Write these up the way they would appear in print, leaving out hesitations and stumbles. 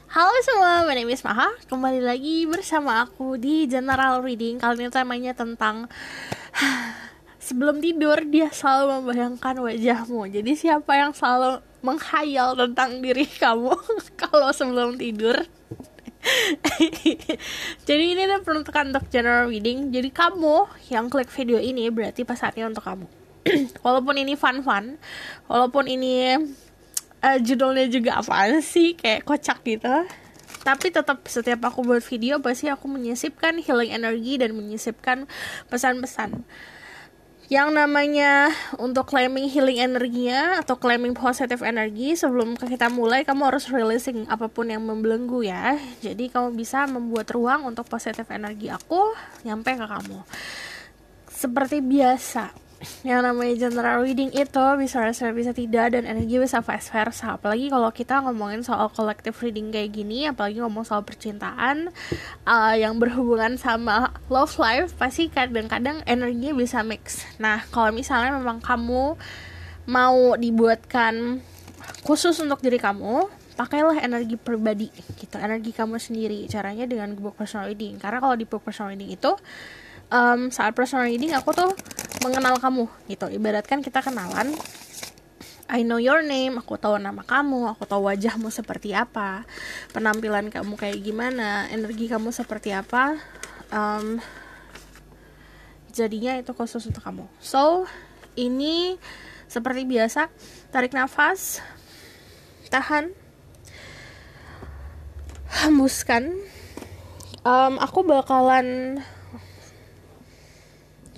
Halo semua, my name is Maha. Kembali lagi bersama aku di General Reading. Kali ini temanya tentang sebelum tidur dia selalu membayangkan wajahmu. Jadi siapa yang selalu menghayal tentang diri kamu kalau sebelum tidur? Jadi ini adalah peruntukan untuk General Reading. Jadi kamu yang klik video ini berarti pesannya untuk kamu. Walaupun ini fun-fun, walaupun ini judulnya juga apaan sih, kayak kocak gitu, tapi tetap setiap aku buat video pasti aku menyisipkan healing energi dan menyisipkan pesan-pesan yang namanya untuk claiming healing energinya atau claiming positive energi. Sebelum kita mulai, kamu harus releasing apapun yang membelenggu ya. Jadi kamu bisa membuat ruang untuk positive energi aku nyampe ke kamu. Seperti biasa, yang namanya general reading itu bisa respect bisa tidak, dan energi bisa vice versa. Apalagi kalau kita ngomongin soal collective reading kayak gini, apalagi ngomong soal percintaan yang berhubungan sama love life, pasti kadang-kadang energinya bisa mix. Nah, kalau misalnya memang kamu mau dibuatkan khusus untuk diri kamu, pakailah energi pribadi gitu, energi kamu sendiri. Caranya dengan book personal reading. Karena kalau di book personal reading itu saat personal reading aku tuh mengenal kamu gitu. Ibaratkan kita kenalan, I know your name, aku tahu nama kamu, aku tahu wajahmu seperti apa, penampilan kamu kayak gimana, energi kamu seperti apa. Jadinya itu khusus untuk kamu. So ini seperti biasa, tarik nafas, tahan, hembuskan. Aku bakalan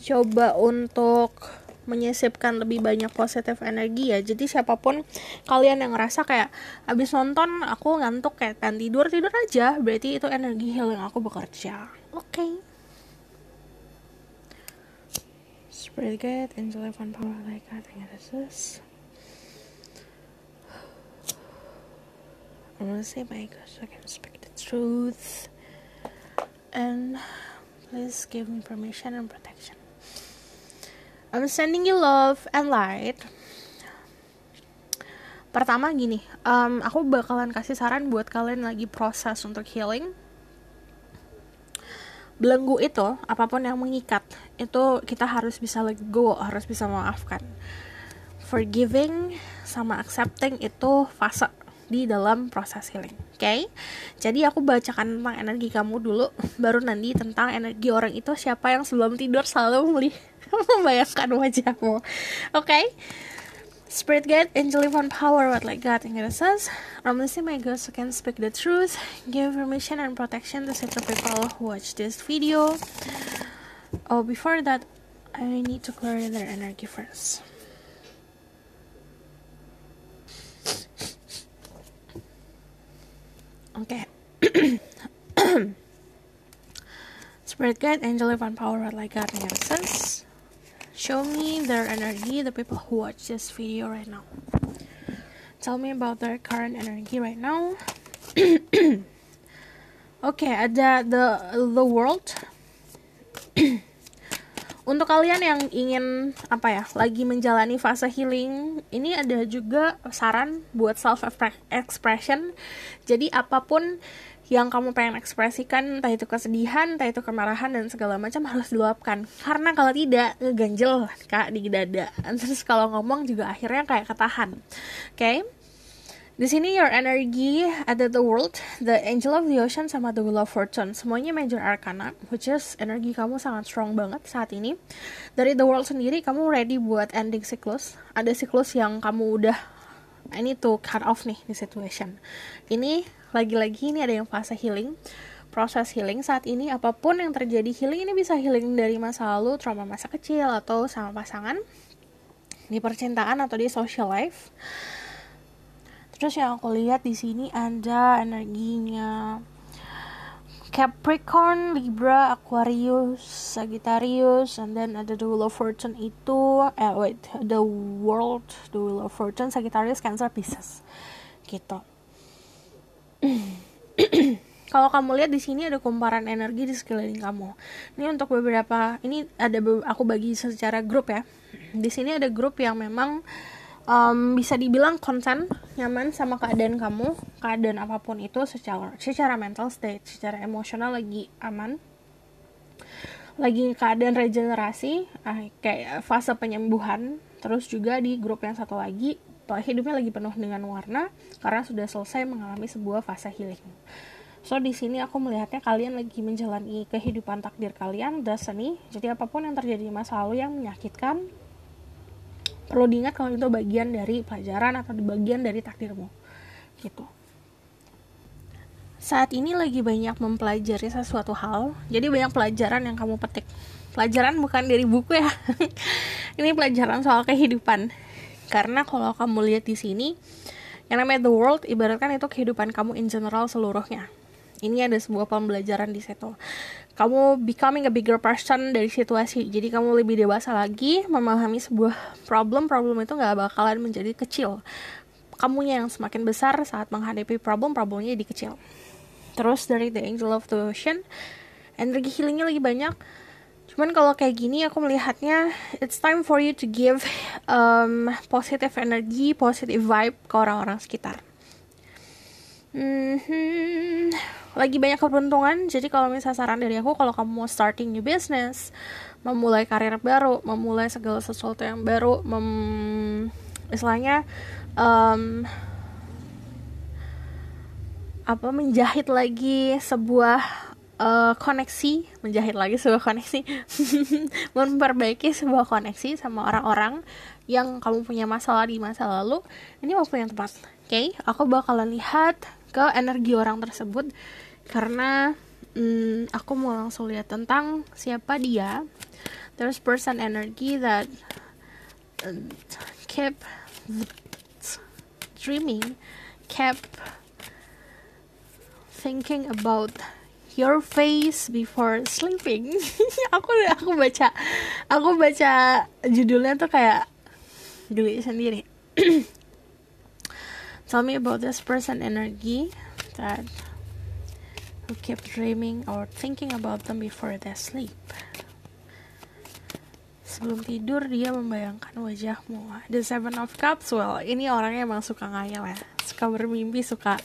coba untuk menyisipkan lebih banyak positif energi ya. Jadi siapapun kalian yang ngerasa kayak abis nonton aku ngantuk kayak pengen tidur aja, berarti itu energi healing aku bekerja. Oke. Spread good, enjoy fun power like that. This. I'm gonna say my God, so I can speak the truth, and please give me permission and protection. I'm sending you love and light. Pertama gini, aku bakalan kasih saran buat kalian lagi proses untuk healing. Belenggu itu, apapun yang mengikat, itu kita harus bisa let go, harus bisa memaafkan. Forgiving sama accepting itu fase di dalam proses healing. Okay? Jadi aku bacakan tentang energi kamu dulu, baru nanti tentang energi orang itu, siapa yang sebelum tidur selalu membayangkan wajahmu. Okay? Spirit guide, angel divine power, what like God and God says, I'm listening my ghost who can speak the truth, give permission and protection to set the people who watch this video. Oh, before that, I need to clear their energy first. Okay. Spirit guide, angel divine power, what like God and God says, show me their energy, the people who watch this video right now. Tell me about their current energy right now. Okay, ada the world. Untuk kalian yang ingin lagi menjalani fase healing, ini ada juga saran buat self expression. Jadi apapun yang kamu pengen ekspresikan, entah itu kesedihan, entah itu kemarahan dan segala macam, harus diluapkan. Karena kalau tidak, ngeganjel Kak di dada. Terus kalau ngomong juga akhirnya kayak ketahan. Okay? Di sini your energy ada the world, the angel of the ocean, sama the wheel of fortune. Semuanya major arcana, which is energi kamu sangat strong banget saat ini. Dari the world sendiri, kamu ready buat ending siklus. Ada siklus yang kamu udah, I need to cut off nih di situation. Ini lagi-lagi ini ada yang fase healing, proses healing saat ini. Apapun yang terjadi, healing ini bisa healing dari masa lalu, trauma masa kecil, atau sama pasangan, di percintaan atau di social life. Terus yang aku lihat di sini ada energinya Capricorn, Libra, Aquarius, Sagittarius, and then ada the Wheel of Fortune itu, the World, the Wheel of Fortune, Sagittarius, Cancer, Pisces, gitu. Kalau kamu lihat di sini ada kumparan energi di sekeliling kamu. Ini untuk beberapa, ini ada aku bagi secara grup ya. Di sini ada grup yang memang bisa dibilang konsen, nyaman sama keadaan kamu, keadaan apapun itu, secara mental state, secara emosional lagi aman, lagi keadaan regenerasi, kayak fase penyembuhan. Terus juga di grup yang satu lagi, hidupnya lagi penuh dengan warna karena sudah selesai mengalami sebuah fase healing. So di sini aku melihatnya kalian lagi menjalani kehidupan takdir kalian, destiny. Jadi apapun yang terjadi di masa lalu yang menyakitkan, perlu diingat kalau itu bagian dari pelajaran atau bagian dari takdirmu, gitu. Saat ini lagi banyak mempelajari sesuatu hal, jadi banyak pelajaran yang kamu petik. Pelajaran bukan dari buku ya, ini pelajaran soal kehidupan. Karena kalau kamu lihat di sini, yang namanya the world, ibaratkan itu kehidupan kamu in general seluruhnya. Ini ada sebuah pembelajaran di situ. Kamu becoming a bigger person dari situasi. Jadi kamu lebih dewasa lagi, memahami sebuah problem itu gak bakalan menjadi kecil. Kamunya yang semakin besar saat menghadapi problemnya jadi kecil. Terus dari the angel of the ocean, energi healingnya lagi banyak. Cuman kalau kayak gini aku melihatnya, it's time for you to give positive energy, positive vibe ke orang-orang sekitar. Lagi banyak keberuntungan. Jadi kalau misalnya saran dari aku, kalau kamu mau starting new business, memulai karir baru, memulai segala sesuatu yang baru, istilahnya menjahit lagi sebuah koneksi, memperbaiki sebuah koneksi sama orang-orang yang kamu punya masalah di masa lalu. Ini waktu yang tepat. Oke, aku bakalan lihat ke energi orang tersebut karena aku mau langsung lihat tentang siapa dia. There's person energy that kept dreaming, kept thinking about your face before sleeping. aku baca judulnya tuh kayak geli sendiri. Tell me about this person energy that who keep dreaming or thinking about them before they sleep. Sebelum tidur dia membayangkan wajahmu. The Seven of Cups, well, ini orangnya emang suka ngayal ya, suka bermimpi, suka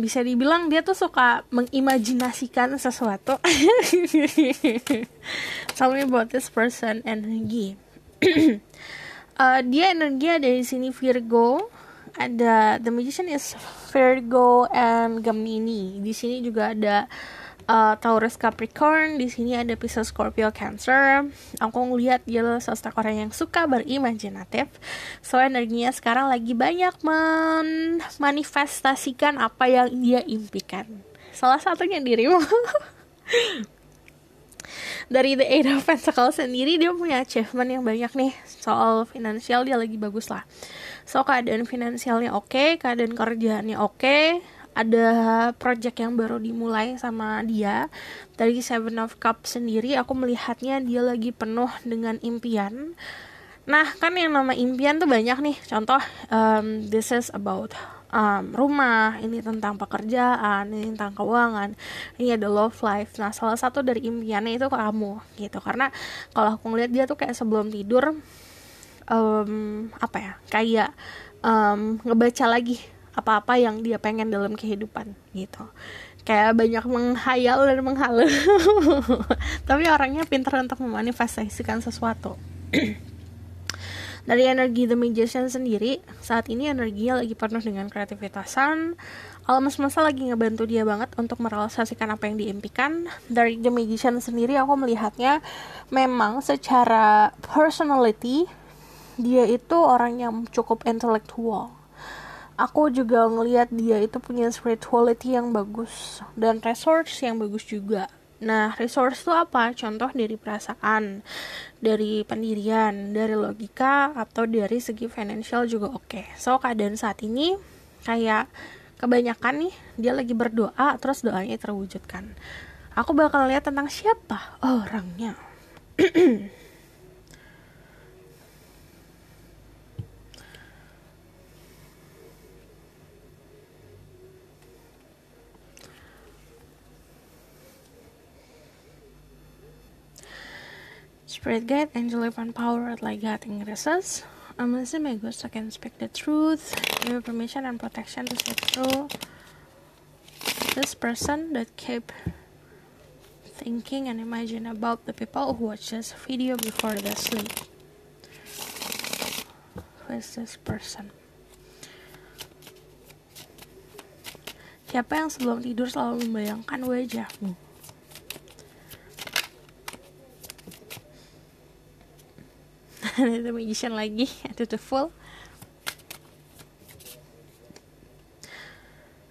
bisa dibilang dia tuh suka mengimajinasikan sesuatu. Tell me about this person energy. Dia energi ada di sini Virgo, ada the magician is Virgo and Gemini. Di sini juga ada Taurus Capricorn, di sini ada Pisces Scorpio Cancer. Aku ngelihat dia sosok orang yang suka berimajinatif. So energinya sekarang lagi banyak manifestasikan apa yang dia impikan. Salah satunya dirimu. Dari The Eight of Pentacles sendiri dia punya achievement yang banyak nih. Soal finansial dia lagi bagus lah. So keadaan finansialnya oke, keadaan kerjaannya oke. Ada project yang baru dimulai sama dia. Dari Seven of Cups sendiri aku melihatnya dia lagi penuh dengan impian. Nah kan yang nama impian tuh banyak nih. Contoh this is about rumah, ini tentang pekerjaan, ini tentang keuangan, ini ada love life. Nah salah satu dari impiannya itu kamu gitu. Karena kalau aku ngeliat dia tuh kayak sebelum tidur kayak ngebaca lagi apa-apa yang dia pengen dalam kehidupan gitu. Kayak banyak menghayal dan menghalu. Tapi orangnya pintar untuk memanifestasikan sesuatu. Dari energi The Magician sendiri, saat ini energinya lagi penuh dengan kreativitasan. Alam semesta lagi ngebantu dia banget untuk merealisasikan apa yang diimpikan. Dari The Magician sendiri aku melihatnya memang secara personality dia itu orang yang cukup intelektual. Aku juga ngelihat dia itu punya spirituality yang bagus dan resource yang bagus juga. Nah, resource itu apa? Contoh dari perasaan, dari pendirian, dari logika, atau dari segi financial juga oke. So, keadaan saat ini kayak kebanyakan nih, dia lagi berdoa, terus doanya terwujudkan. Aku bakal lihat tentang siapa orangnya. Spirit guide, angel and power like God increases. Listen my ghost, I can speak the truth. Give permission and protection to see through. This person that keep thinking and imagine about the people who watch this video before they sleep. Who is this person? Siapa yang sebelum tidur selalu membayangkan wajahmu? The magician lagi, itu the fool.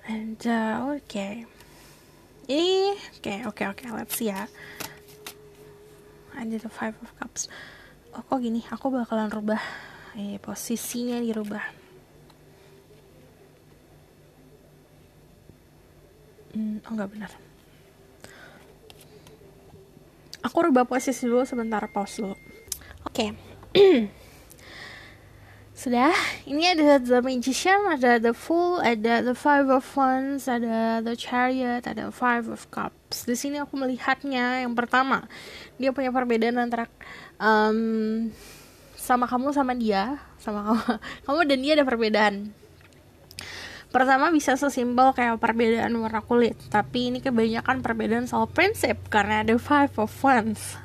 And okay. Okay, let's see ya. I did the 5 of cups. Oh, kok gini? Aku bakalan rubah posisinya, dirubah. Enggak benar. Aku rubah posisi dulu sebentar, pause dulu. Oke. Sudah, ini ada The Magician, ada The Fool, ada The 5 of Wands, ada The Chariot, ada 5 of Cups. Di sini aku melihatnya yang pertama, dia punya perbedaan antara sama kamu sama dia, sama kamu dan dia ada perbedaan. Pertama bisa sesimpel kayak perbedaan warna kulit, tapi ini kebanyakan perbedaan soal prinsip karena ada 5 of Wands.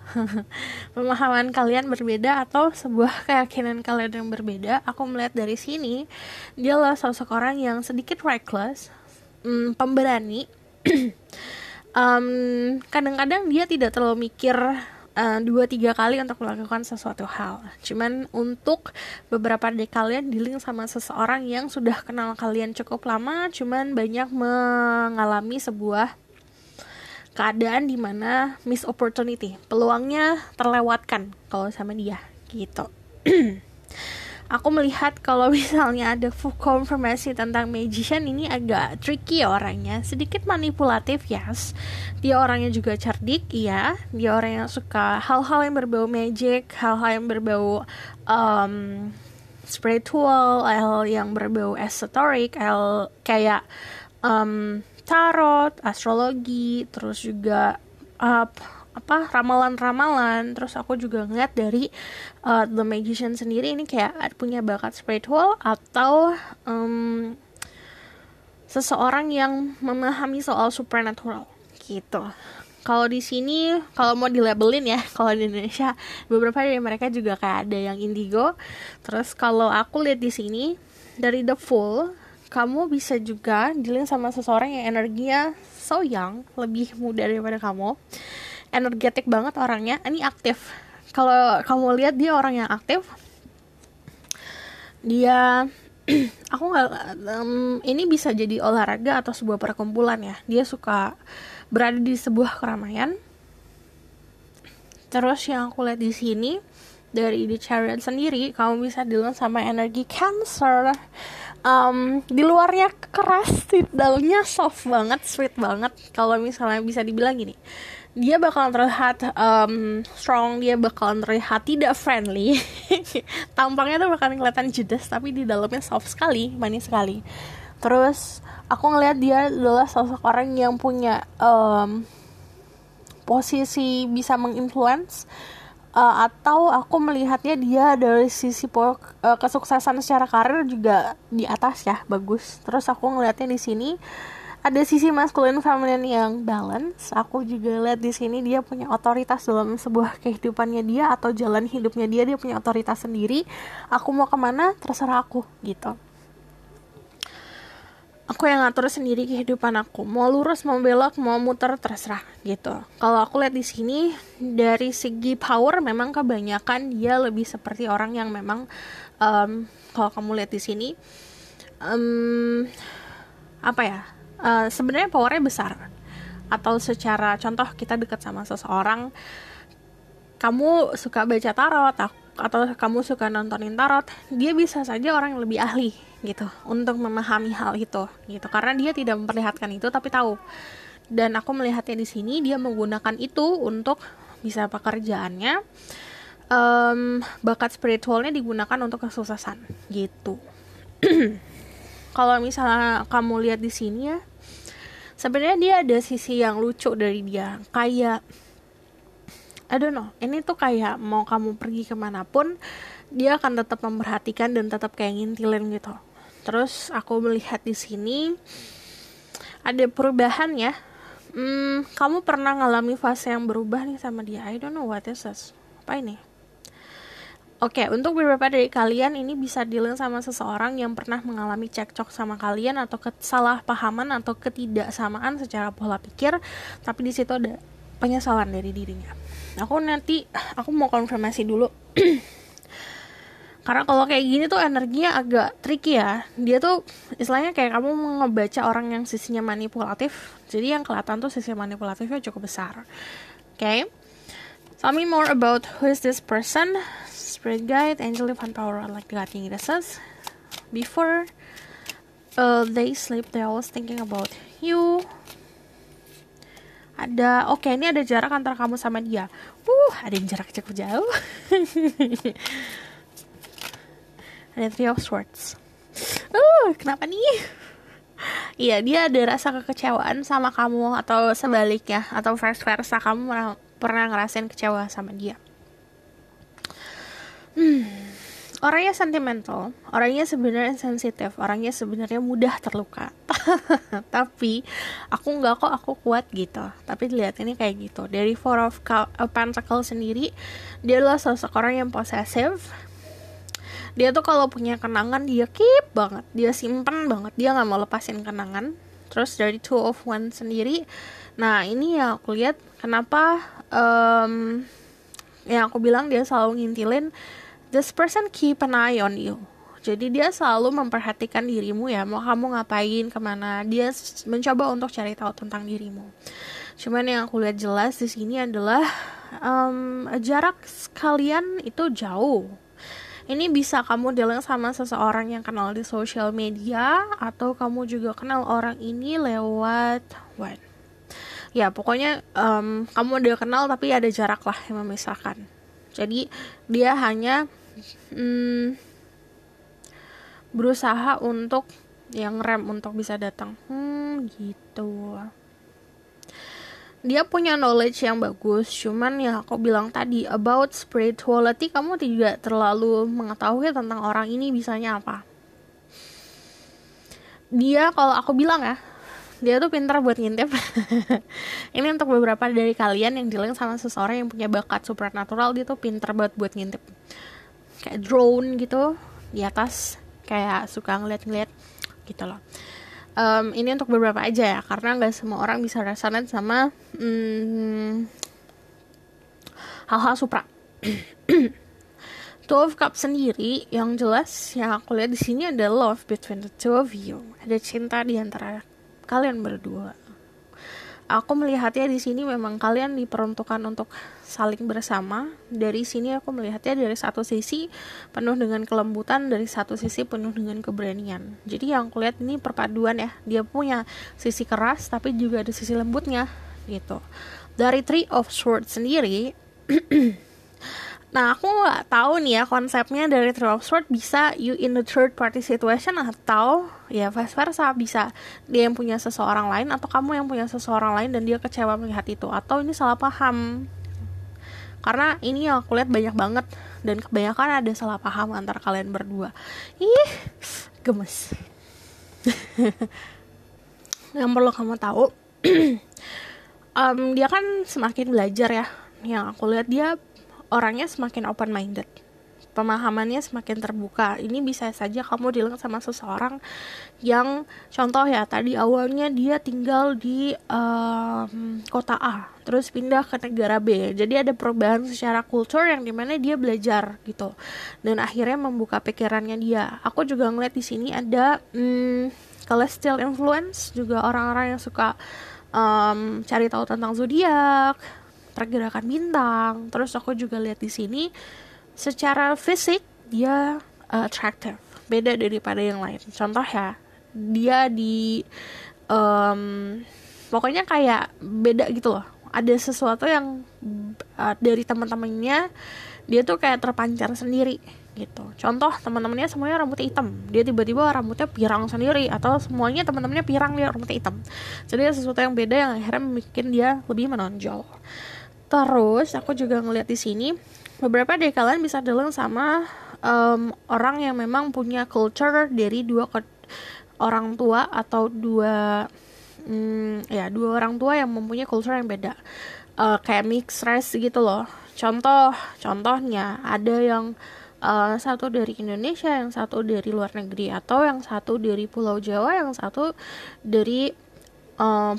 Pemahaman kalian berbeda atau sebuah keyakinan kalian yang berbeda. Aku melihat dari sini dia adalah sosok orang yang sedikit reckless, pemberani. Kadang-kadang dia tidak terlalu mikir 2-3 kali untuk melakukan sesuatu hal. Cuman untuk beberapa dari kalian dealing sama seseorang yang sudah kenal kalian cukup lama, cuman banyak mengalami sebuah keadaan di mana miss opportunity, peluangnya terlewatkan kalau sama dia gitu. Aku melihat kalau misalnya ada full confirmation tentang magician ini agak tricky orangnya, sedikit manipulatif, yes. Dia orangnya juga cerdik, iya. Dia orang yang suka hal-hal yang berbau magic, hal-hal yang berbau spiritual, hal yang berbau esoteric, kayak tarot, astrologi, terus juga ramalan-ramalan. Terus aku juga ngeliat dari The Magician sendiri ini kayak punya bakat spiritual atau seseorang yang memahami soal supernatural gitu. Kalau di sini, kalau mau dilabelin ya, kalau di Indonesia beberapa dari mereka juga kayak ada yang indigo. Terus kalau aku lihat di sini dari The Fool, kamu bisa juga dealing sama seseorang yang energinya so young, lebih muda daripada kamu. Energetik banget orangnya, ini aktif. Kalau kamu lihat dia orang yang aktif, dia aku nggak ini bisa jadi olahraga atau sebuah perkumpulan ya. Dia suka berada di sebuah keramaian. Terus yang aku lihat di sini dari The Chariot sendiri, kamu bisa dealing sama energi Cancer. Di luarnya keras, di dalamnya soft banget, sweet banget. Kalau misalnya bisa dibilang gini, dia bakalan terlihat strong, dia bakalan terlihat tidak friendly. Tampangnya tuh bakalan kelihatan judes, tapi di dalamnya soft sekali, manis sekali. Terus aku ngelihat dia adalah sosok orang yang punya posisi bisa menginfluence, atau aku melihatnya dia dari sisi kesuksesan secara karir juga di atas ya, bagus. Terus aku ngelihatnya di sini ada sisi maskulin feminin yang balance. Aku juga lihat di sini dia punya otoritas dalam sebuah kehidupannya dia atau jalan hidupnya dia punya otoritas sendiri. Aku mau kemana terserah aku gitu. Aku yang ngatur sendiri kehidupan aku. Mau lurus, mau belok, mau muter terserah gitu. Kalau aku lihat di sini dari segi power memang kebanyakan dia lebih seperti orang yang memang kalau kamu lihat di sini sebenarnya powernya besar. Atau secara contoh kita dekat sama seseorang, kamu suka baca tarot atau kamu suka nontonin tarot, dia bisa saja orang yang lebih ahli gitu untuk memahami hal itu gitu, karena dia tidak memperlihatkan itu tapi tahu. Dan aku melihatnya di sini dia menggunakan itu untuk bisa pekerjaannya, bakat spiritualnya digunakan untuk kesuksesan gitu. Kalau misalnya kamu lihat di sini ya, sebenarnya dia ada sisi yang lucu dari dia, kayak I don't know, ini tuh kayak mau kamu pergi kemanapun dia akan tetap memperhatikan dan tetap kayak ngintilin gitu. Terus aku melihat di sini ada perubahan ya. Kamu pernah ngalami fase yang berubah nih sama dia. I don't know what is this. Apa ini? Oke, untuk beberapa dari kalian ini bisa dealing sama seseorang yang pernah mengalami cekcok sama kalian atau kesalahpahaman atau ketidaksamaan secara pola pikir, tapi di situ ada penyesalan dari dirinya. Aku mau konfirmasi dulu. Karena kalau kayak gini tuh energinya agak tricky ya. Dia tuh istilahnya kayak kamu ngebaca orang yang sisinya manipulatif. Jadi yang kelihatan tuh sisi manipulatifnya cukup besar. Okay? Tell me more about who is this person. Spirit guide, angel, divine power, like the guiding graces. Before they sleep, they always thinking about you. Ini ada jarak antara kamu sama dia. Ada yang jarak cukup jauh. Ada Three of Swords. Kenapa nih? Iya, dia ada rasa kekecewaan sama kamu atau sebaliknya atau vice versa, kamu pernah ngerasain kecewa sama dia. Orangnya sentimental, orangnya sebenarnya sensitif, orangnya sebenarnya mudah terluka. Tapi aku kuat gitu. Tapi lihat ini kayak gitu. Dari Four of Pentacles sendiri, dia adalah sosok orang yang posesif. Dia tuh kalau punya kenangan dia keep banget, dia simpen banget, dia nggak mau lepasin kenangan. Terus dari Two of Wands sendiri, nah ini ya aku lihat kenapa yang aku bilang dia selalu ngintilin. This person keep an eye on you. Jadi dia selalu memperhatikan dirimu ya, mau kamu ngapain, kemana, dia mencoba untuk cari tahu tentang dirimu. Cuman yang aku lihat jelas di sini adalah jarak kalian itu jauh. Ini bisa kamu dealing sama seseorang yang kenal di social media, atau kamu juga kenal orang ini lewat ya pokoknya kamu udah kenal tapi ada jarak lah yang memisahkan. Jadi dia hanya berusaha untuk yang rem untuk bisa datang gitu. Dia punya knowledge yang bagus, cuman ya aku bilang tadi about spirituality, kamu tidak terlalu mengetahui tentang orang ini bisanya apa. Dia, kalau aku bilang ya, dia tuh pintar buat ngintip. Ini untuk beberapa dari kalian yang dealing sama seseorang yang punya bakat supernatural, dia tuh pintar banget buat ngintip. Kayak drone gitu di atas, kayak suka ngeliat-ngeliat gitu loh. Ini untuk beberapa aja ya, karena gak semua orang bisa resonate sama hal-hal supra. Two of Cups sendiri, yang jelas yang aku lihat di sini ada love between the two of you. Ada cinta di antara kalian berdua. Aku melihatnya di sini memang kalian diperuntukkan untuk saling bersama. Dari sini aku melihatnya dari satu sisi penuh dengan kelembutan, dari satu sisi penuh dengan keberanian. Jadi yang aku lihat ini perpaduan ya. Dia punya sisi keras tapi juga ada sisi lembutnya gitu. Dari Three of Swords sendiri, nah aku nggak tahu nih ya konsepnya dari Three of Swords, bisa you in the third party situation atau ya vice versa, bisa dia yang punya seseorang lain atau kamu yang punya seseorang lain dan dia kecewa melihat itu, atau ini salah paham. Karena ini yang aku lihat banyak banget dan kebanyakan ada salah paham antara kalian berdua. Gemes. Yang perlu kamu tahu, dia kan semakin belajar ya. Yang aku lihat dia orangnya semakin open minded, pemahamannya semakin terbuka. Ini bisa saja kamu dealing sama seseorang yang contoh ya, tadi awalnya dia tinggal di kota A terus pindah ke negara B, jadi ada perubahan secara kultur yang dimana dia belajar gitu dan akhirnya membuka pikirannya dia. Aku juga ngeliat di sini ada celestial influence, juga orang-orang yang suka cari tahu tentang zodiak, pergerakan bintang. Terus aku juga lihat di sini secara fisik dia attractive, beda daripada yang lain. Contoh ya, dia di pokoknya kayak beda gitu loh. Ada sesuatu yang dari teman-temannya dia tuh kayak terpancar sendiri gitu. Contoh, teman-temannya semuanya rambutnya hitam, dia tiba-tiba rambutnya pirang sendiri, atau semuanya teman-temannya pirang, dia rambutnya hitam. Jadi ada sesuatu yang beda yang akhirnya bikin dia lebih menonjol. Terus aku juga ngeliat di sini beberapa dari kalian bisa dealing sama orang yang memang punya culture dari dua orang tua atau dua orang tua yang mempunyai culture yang beda, kayak mixed race gitu loh. Contohnya ada yang satu dari Indonesia, yang satu dari luar negeri, atau yang satu dari Pulau Jawa, yang satu dari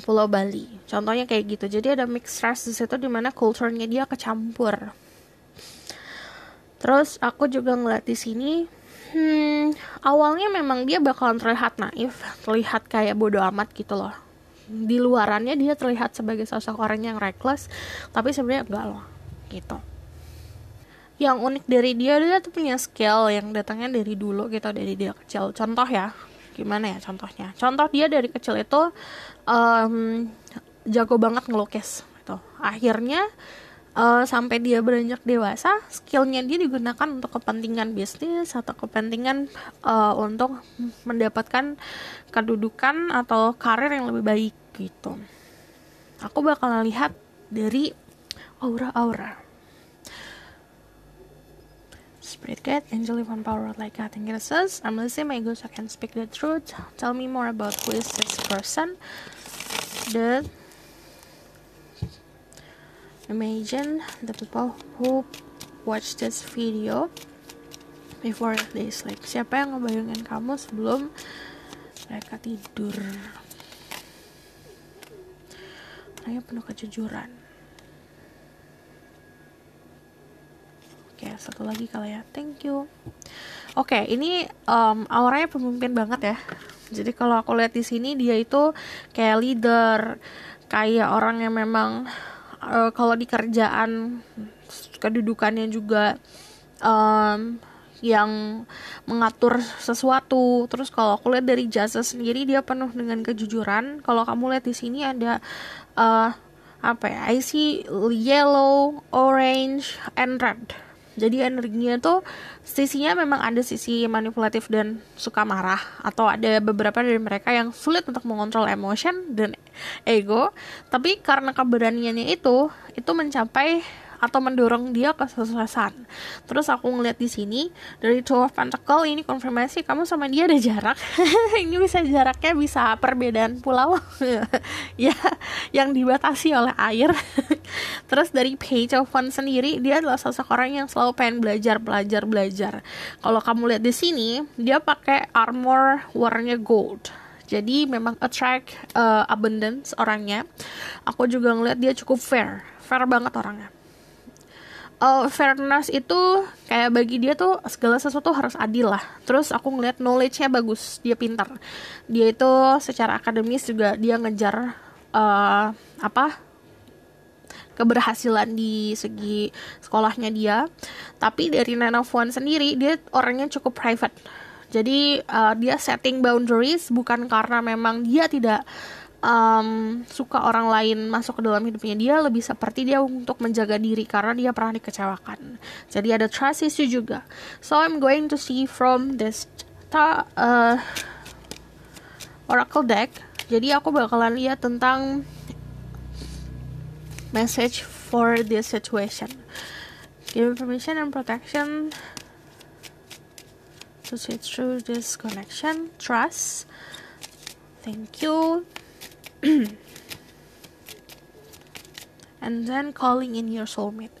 Pulau Bali. Contohnya kayak gitu. Jadi ada mixed race di situ dimana culture-nya dia kecampur. Terus aku juga ngeliat di sini, awalnya memang dia bakalan terlihat naif, terlihat kayak bodoh amat gitu loh. Di luarannya dia terlihat sebagai sosok orang yang reckless, tapi sebenarnya enggak loh, gitu. Yang unik dari dia tuh punya skill yang datangnya dari dulu gitu, dari dia kecil. Contoh ya, gimana ya contohnya? Contoh dia dari kecil itu jago banget ngelukis gitu. Akhirnya sampai dia beranjak dewasa, skillnya dia digunakan untuk kepentingan bisnis atau kepentingan untuk mendapatkan kedudukan atau karir yang lebih baik gitu. Aku bakal lihat dari aura. Spirit guide, angel divine power like God and says, I'm listening my ghost, I can speak the truth. Tell me more about who is this person. The imagine the people who watch this video before they sleep. Siapa yang ngebayangin kamu sebelum mereka tidur? Orangnya penuh kejujuran. Oke, satu lagi kali ya. Thank you. Oke, ini auranya pemimpin banget ya. Jadi kalau aku lihat di sini dia itu kayak leader, kayak orang yang memang kalau di kerjaan kedudukannya juga yang mengatur sesuatu. Terus kalau aku lihat dari jasa sendiri dia penuh dengan kejujuran. Kalau kamu lihat di sini ada I see yellow, orange, and red. Jadi energinya tuh sisinya memang ada sisi manipulatif dan suka marah, atau ada beberapa dari mereka yang sulit untuk mengontrol emotion dan ego, tapi karena keberaniannya itu mencapai atau mendorong dia ke kesuksesan. Terus aku ngeliat di sini dari Two of Pentacles, ini konfirmasi kamu sama dia ada jarak. Ini bisa jaraknya bisa perbedaan pulau ya, yang dibatasi oleh air. Terus dari Page of Wands sendiri, dia adalah sosok orang yang selalu pengen belajar. Kalau kamu lihat di sini, dia pakai armor warnanya gold. Jadi memang attract abundance orangnya. Aku juga ngeliat dia cukup fair banget orangnya. Fairness itu kayak bagi dia tuh segala sesuatu harus adil lah. Terus aku ngeliat knowledge-nya bagus, dia pintar. Dia itu secara akademis juga dia ngejar keberhasilan di segi sekolahnya dia. Tapi dari Nine of Wands sendiri dia orangnya cukup private. Jadi dia setting boundaries bukan karena memang dia tidak suka orang lain masuk ke dalam hidupnya. Dia lebih seperti dia untuk menjaga diri karena dia pernah dikecewakan. Jadi ada trust issue juga. So I'm going to see from this oracle deck. Jadi aku bakalan lihat tentang message for this situation. Give information and protection to see through this connection. Trust. Thank you. And then calling in your soulmate.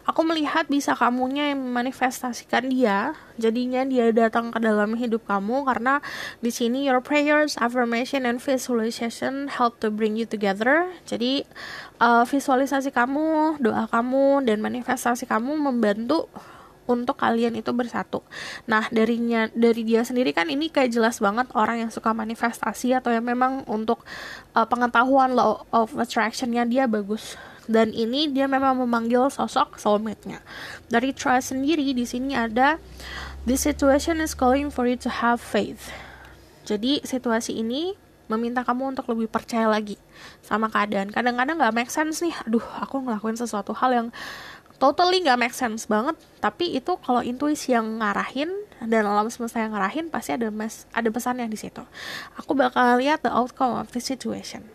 Aku melihat bisa kamunya yang memanifestasikan dia, jadinya dia datang ke dalam hidup kamu karena di sini your prayers, affirmation, and visualization help to bring you together. Jadi visualisasi kamu, doa kamu, dan manifestasi kamu membantu untuk kalian itu bersatu. Nah, dari dia sendiri kan ini kayak jelas banget orang yang suka manifestasi atau yang memang untuk pengetahuan law of attraction-nya dia bagus. Dan ini dia memang memanggil sosok soulmate-nya. Dari trust sendiri di sini ada this situation is calling for you to have faith. Jadi situasi ini meminta kamu untuk lebih percaya lagi sama keadaan. Kadang-kadang gak make sense nih. Aduh, aku ngelakuin sesuatu hal yang totally gak make sense banget, tapi itu kalau intuisi yang ngarahin dan alam semesta yang ngarahin, pasti ada pesannya di situ. Aku bakal lihat the outcome of the situation.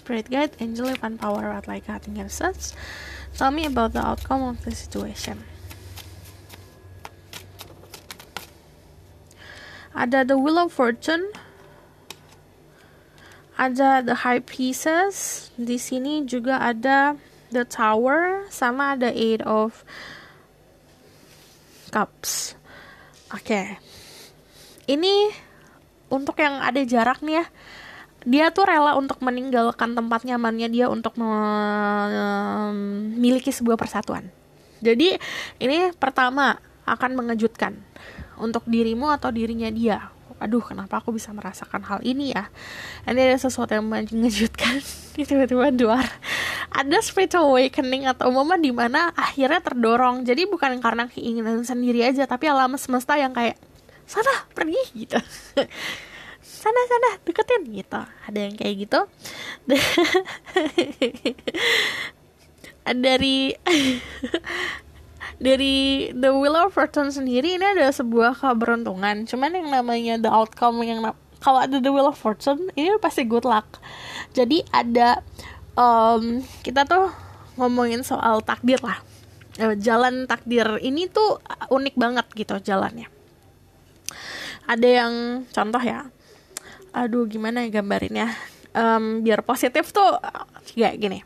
spirit guide, angel, and power, what like cutting and such. Tell me about the outcome of the situation. Ada the Wheel of Fortune, ada the High Priestess, di sini juga ada the Tower, sama ada Eight of Cups. Oke. Ini untuk yang ada jarak nih ya. Dia tuh rela untuk meninggalkan tempat nyamannya dia untuk memiliki sebuah persatuan. Jadi ini pertama akan mengejutkan untuk dirimu atau dirinya dia. Aduh, kenapa aku bisa merasakan hal ini ya? Ini ada sesuatu yang mengejutkan. Tiba-tiba luar. Ada spiritual awakening atau momen dimana akhirnya terdorong. Jadi bukan karena keinginan sendiri aja, tapi alam semesta yang kayak, sana, pergi, gitu. Sana, deketin, gitu. Ada yang kayak gitu. Dari The Wheel of Fortune sendiri ini ada sebuah keberuntungan. Cuman yang namanya the outcome, kalau ada The Wheel of Fortune ini pasti good luck. Jadi ada kita tuh ngomongin soal takdir lah. Jalan takdir ini tuh unik banget gitu jalannya. Ada yang contoh ya. Aduh, gimana ya gambarinnya? Biar positif tuh kayak gini.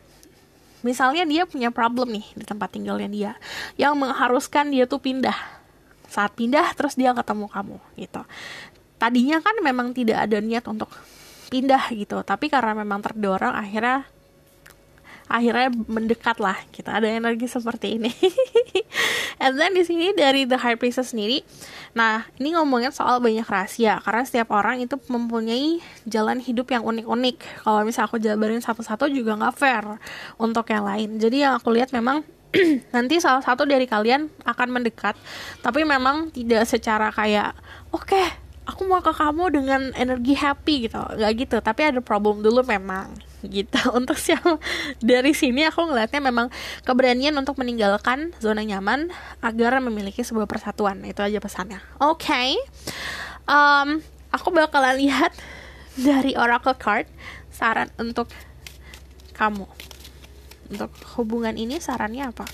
Misalnya dia punya problem nih di tempat tinggalnya dia, yang mengharuskan dia tuh pindah. Saat pindah terus dia ketemu kamu gitu. Tadinya kan memang tidak ada niat untuk pindah gitu, tapi karena memang terdorong akhirnya mendekat lah gitu. Ada energi seperti ini. And then di sini dari The High Priestess sendiri, nah ini ngomongin soal banyak rahasia, karena setiap orang itu mempunyai jalan hidup yang unik-unik. Kalau misal aku jabarin satu-satu juga nggak fair untuk yang lain. Jadi yang aku lihat memang nanti salah satu dari kalian akan mendekat, tapi memang tidak secara kayak oke, aku mau ke kamu dengan energi happy gitu, nggak gitu. Tapi ada problem dulu memang gitu. Untuk siapa dari sini aku ngelihatnya memang keberanian untuk meninggalkan zona nyaman agar memiliki sebuah persatuan. Itu aja pesannya. Oke. Aku bakalan lihat dari Oracle card saran untuk kamu. Untuk hubungan ini sarannya apa?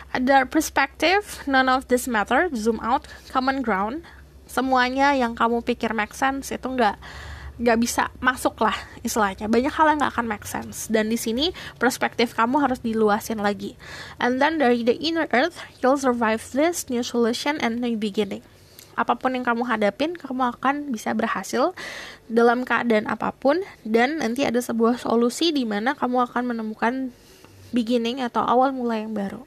Ada perspective, none of this matter, zoom out, common ground. Semuanya yang kamu pikir make sense itu nggak bisa masuk lah istilahnya. Banyak hal yang nggak akan make sense. Dan di sini perspektif kamu harus diluasin lagi. And then dari the inner earth, you'll survive this new solution and new beginning. Apapun yang kamu hadapin, kamu akan bisa berhasil dalam keadaan apapun. Dan nanti ada sebuah solusi di mana kamu akan menemukan beginning atau awal mula yang baru.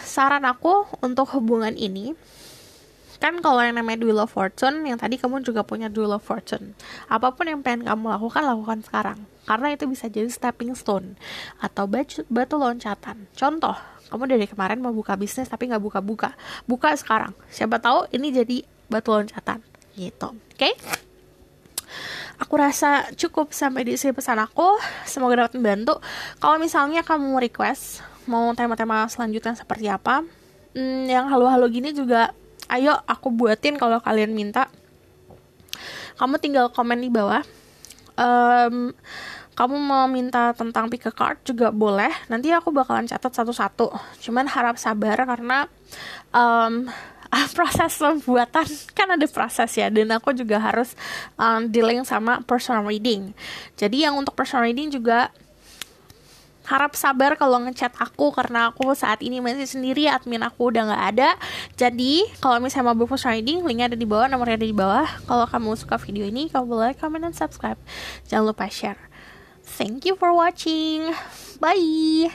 Saran aku untuk hubungan ini, kan kalau yang namanya Wheel of Fortune, yang tadi kamu juga punya Wheel of Fortune. Apapun yang pengen kamu lakukan sekarang. Karena itu bisa jadi stepping stone atau batu loncatan. Contoh, kamu dari kemarin mau buka bisnis tapi nggak buka-buka. Buka sekarang. Siapa tahu ini jadi batu loncatan. Gitu. Oke? Aku rasa cukup sampai di sini pesan aku. Semoga dapat membantu. Kalau misalnya kamu request mau tema-tema selanjutnya seperti apa, yang halo-halo gini juga ayo aku buatin kalau kalian minta. Kamu tinggal komen di bawah. Kamu mau minta tentang pick a card juga boleh. Nanti aku bakalan catat satu-satu. Cuman harap sabar karena proses pembuatan kan ada proses ya. Dan aku juga harus dealing sama personal reading. Jadi yang untuk personal reading juga harap sabar kalau ngechat aku, karena aku saat ini masih sendiri, admin aku udah gak ada. Jadi kalau misalnya mau buku reading, linknya ada di bawah, nomornya ada di bawah. Kalau kamu suka video ini, kamu boleh like, comment, dan subscribe. Jangan lupa share. Thank you for watching. Bye.